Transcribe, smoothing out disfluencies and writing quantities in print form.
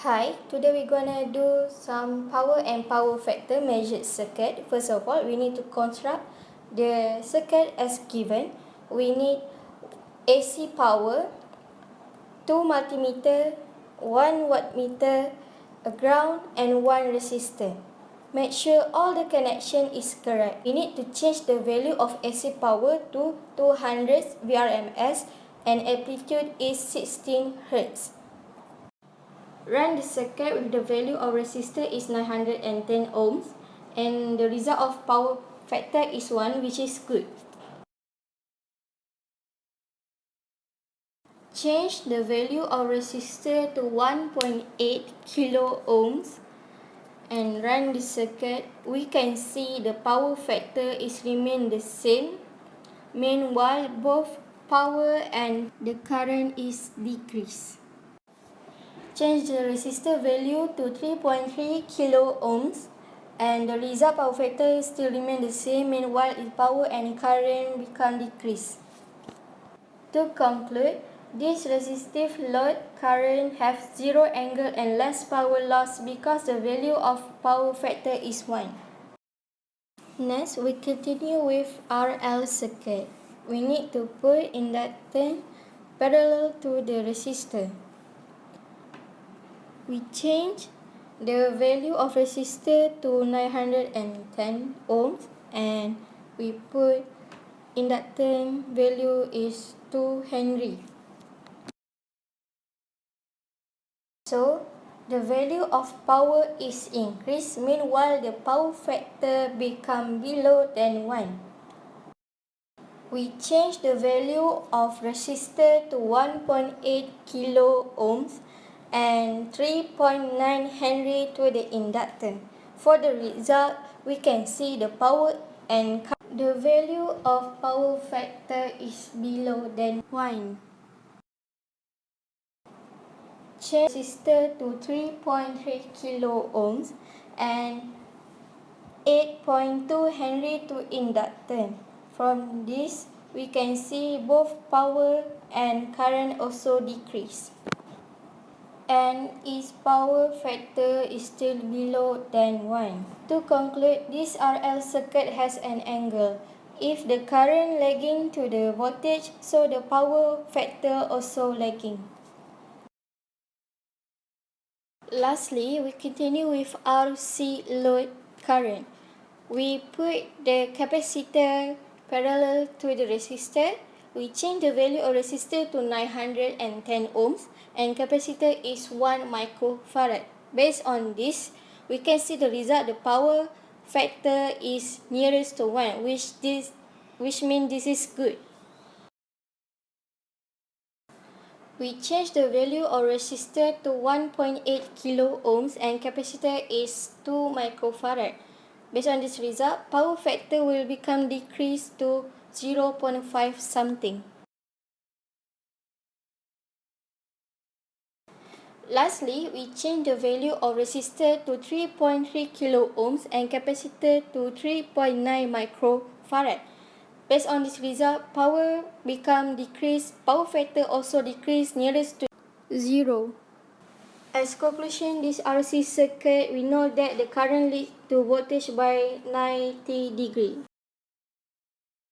Hi, today we're gonna do some power and power factor measured circuit. First of all, we need to construct the circuit as given. We need AC power, 2 multimeter, 1 wattmeter, a ground and 1 resistor. Make sure all the connection is correct. We need to change the value of AC power to 200 VRMS and amplitude is 16 Hz. Run the circuit with the value of resistor is 910 ohms and the result of power factor is 1, which is good. Change the value of resistor to 1.8 kilo ohms and run the circuit. We can see the power factor is remain the same. Meanwhile, both power and the current is decreased. Change the resistor value to 3.3 kilo ohms and the result power factor still remain the same. Meanwhile, its power and current become decreased. To conclude, this resistive load current have zero angle and less power loss because the value of power factor is 1. Next, we continue with RL circuit. We need to put inductor parallel to the resistor. We change the value of resistor to 910 ohms and we put inductance value is 2 Henry. So, the value of power is increased, meanwhile the power factor become below than 1. We change the value of resistor to 1.8 kilo ohms and 3.9 Henry to the inductance. For the result, we can see the power and the value of power factor is below than 1. Change resistor to 3.3 kilo ohms and 8.2 Henry to inductance. From this, we can see both power and current also decrease. And its power factor is still below than 1. To conclude, this RL circuit has an angle. If the current lagging to the voltage, so the power factor also lagging. Lastly, we continue with RC load current. We put the capacitor parallel to the resistor. We change the value of resistor to 910 ohms and capacitor is 1 microfarad. Based on this, we can see the result. The power factor is nearest to 1, which means this is good. We change the value of resistor to 1.8 kilo ohms and capacitor is 2 microfarad. Based on this result, power factor will become decreased to 0.5 something. Lastly, we change the value of resistor to 3.3 kilo ohms and capacitor to 3.9 microfarad. Based on this result, power become decreased, power factor also decreased nearest to 0. As conclusion, this RC circuit, we know that the current leads to voltage by 90 degree.